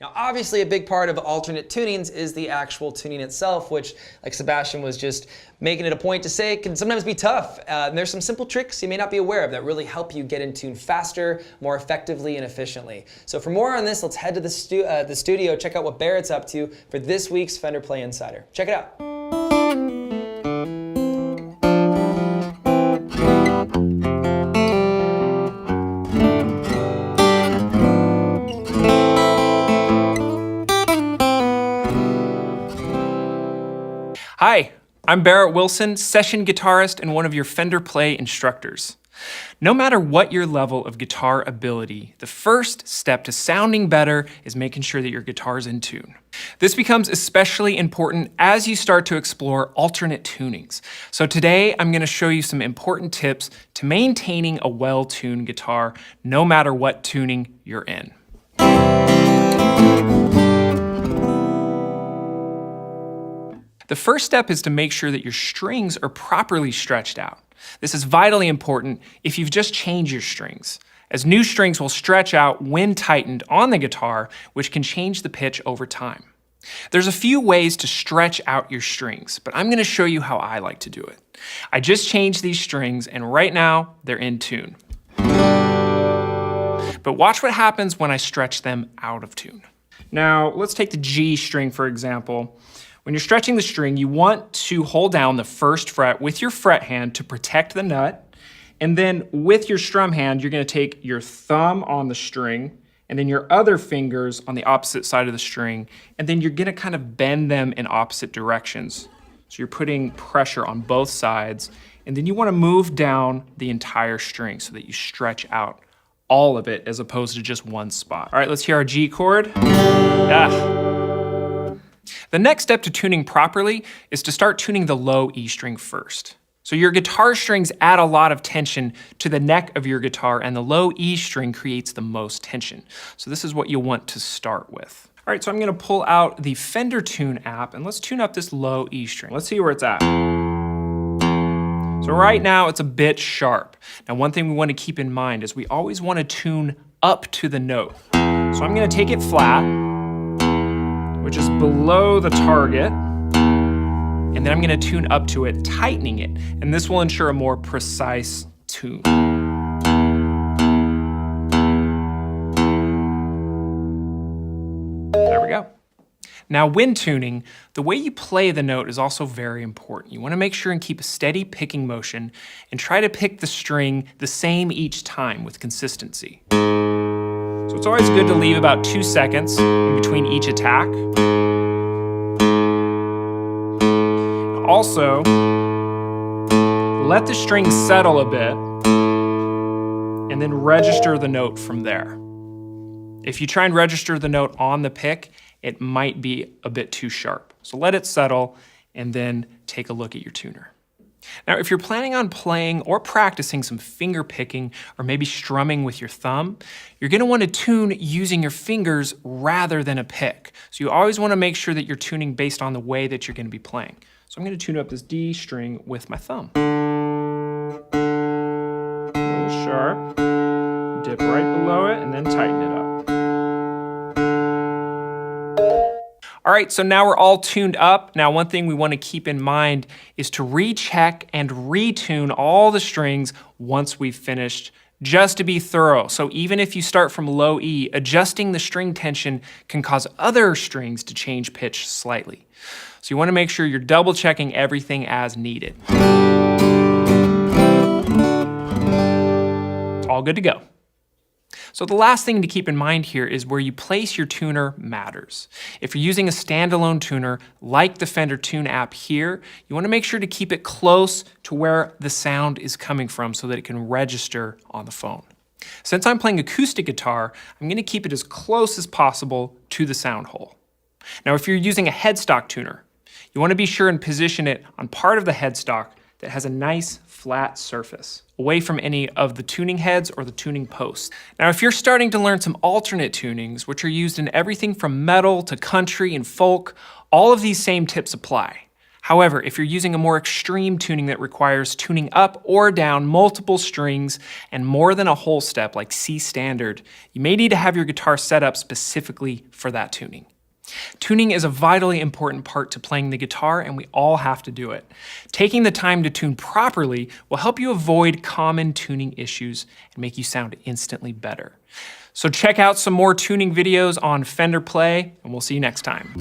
Now, obviously, a big part of alternate tunings is the actual tuning itself, which, like Sebastian was just making it a point to say, can sometimes be tough. And there's some simple tricks you may not be aware of that really help you get in tune faster, more effectively, and efficiently. So for more on this, let's head to the studio, check out what Barrett's up to for this week's Fender Play Insider. Check it out. Hi, I'm Barrett Wilson, session guitarist and one of your Fender Play instructors. No matter what your level of guitar ability, the first step to sounding better is making sure that your guitar is in tune. This becomes especially important as you start to explore alternate tunings. So today I'm going to show you some important tips to maintaining a well-tuned guitar, no matter what tuning you're in. The first step is to make sure that your strings are properly stretched out. This is vitally important if you've just changed your strings, as new strings will stretch out when tightened on the guitar, which can change the pitch over time. There's a few ways to stretch out your strings, but I'm going to show you how I like to do it. I just changed these strings, and right now they're in tune. But watch what happens when I stretch them out of tune. Now, let's take the G string, for example. When you're stretching the string, you want to hold down the first fret with your fret hand to protect the nut. And then with your strum hand, you're going to take your thumb on the string and then your other fingers on the opposite side of the string. And then you're going to kind of bend them in opposite directions. So you're putting pressure on both sides. And then you want to move down the entire string so that you stretch out all of it as opposed to just one spot. All right, let's hear our G chord. The next step to tuning properly is to start tuning the low E string first. So your guitar strings add a lot of tension to the neck of your guitar, and the low E string creates the most tension. So this is what you'll want to start with. All right, so I'm gonna pull out the Fender Tune app and let's tune up this low E string. Let's see where it's at. So right now it's a bit sharp. Now one thing we want to keep in mind is we always want to tune up to the note. So I'm gonna take it flat, which is below the target, and then I'm gonna tune up to it, tightening it, and this will ensure a more precise tune. There we go. Now when tuning, the way you play the note is also very important. You wanna make sure and keep a steady picking motion and try to pick the string the same each time with consistency. So it's always good to leave about 2 seconds in between each attack. Also, let the string settle a bit and then register the note from there. If you try and register the note on the pick, it might be a bit too sharp. So let it settle and then take a look at your tuner. Now, if you're planning on playing or practicing some finger picking or maybe strumming with your thumb, you're going to want to tune using your fingers rather than a pick. So you always want to make sure that you're tuning based on the way that you're going to be playing. So I'm going to tune up this D string with my thumb. A little sharp, dip right below it, and then tighten it up. All right, so now we're all tuned up. Now, one thing we want to keep in mind is to recheck and retune all the strings once we've finished, just to be thorough. So even if you start from low E, adjusting the string tension can cause other strings to change pitch slightly. So you want to make sure you're double checking everything as needed. It's all good to go. So the last thing to keep in mind here is where you place your tuner matters. If you're using a standalone tuner like the Fender Tune app here, you want to make sure to keep it close to where the sound is coming from so that it can register on the phone. Since I'm playing acoustic guitar, I'm going to keep it as close as possible to the sound hole. Now, if you're using a headstock tuner, you want to be sure and position it on part of the headstock that has a nice flat surface, away from any of the tuning heads or the tuning posts. Now, if you're starting to learn some alternate tunings, which are used in everything from metal to country and folk, all of these same tips apply. However, if you're using a more extreme tuning that requires tuning up or down multiple strings and more than a whole step like C standard, you may need to have your guitar set up specifically for that tuning. Tuning is a vitally important part to playing the guitar, and we all have to do it. Taking the time to tune properly will help you avoid common tuning issues and make you sound instantly better. So check out some more tuning videos on Fender Play, and we'll see you next time.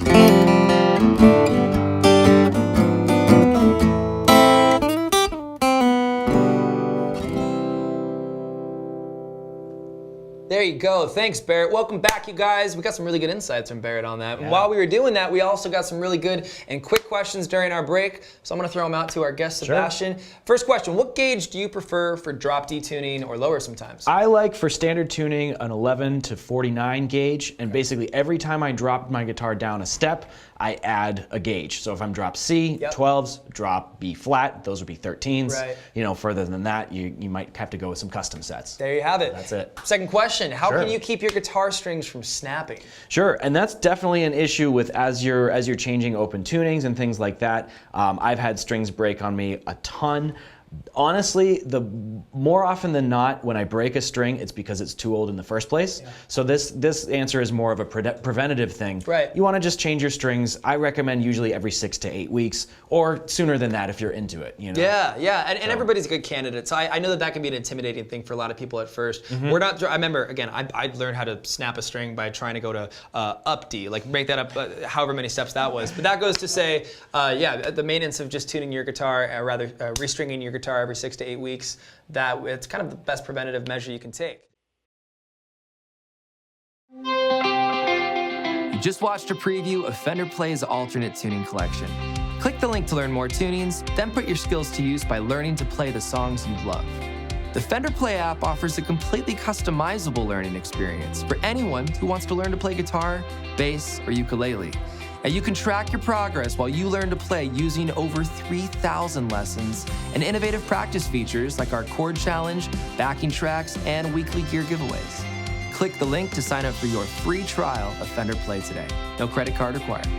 There you go. Thanks, Barrett. Welcome back, you guys. We got some really good insights from Barrett on that. And while we were doing that, we also got some really good and quick questions during our break. So I'm going to throw them out to our guest, Sebastian. Sure. First question, what gauge do you prefer for drop D tuning or lower sometimes? I like, for standard tuning, an 11 to 49 gauge. And basically every time I drop my guitar down a step, I add a gauge. So if I'm drop C, 12s, drop B flat, those would be 13s. Right. You know, further than that, you might have to go with some custom sets. There you have it. That's it. Second question, how can you keep your guitar strings from snapping? Sure, and that's definitely an issue with as you're changing open tunings and things like that. I've had strings break on me a ton. Honestly, the more often than not, when I break a string, it's because it's too old in the first place. Yeah. So this answer is more of a preventative thing. Right. You want to just change your strings. I recommend usually every 6 to 8 weeks, or sooner than that if you're into it. You know? Yeah, and everybody's a good candidate. So I know that can be an intimidating thing for a lot of people at first. We're not. I remember again, I learned how to snap a string by trying to go to up D, like break that up, however many steps that was. But that goes to say, the maintenance of just tuning your guitar, rather restringing your guitar every 6 to 8 weeks, that it's kind of the best preventative measure you can take. You just watched a preview of Fender Play's alternate tuning collection. Click the link to learn more tunings, then put your skills to use by learning to play the songs you love. The Fender Play app offers a completely customizable learning experience for anyone who wants to learn to play guitar, bass, or ukulele. And you can track your progress while you learn to play using over 3,000 lessons and innovative practice features like our chord challenge, backing tracks, and weekly gear giveaways. Click the link to sign up for your free trial of Fender Play today. No credit card required.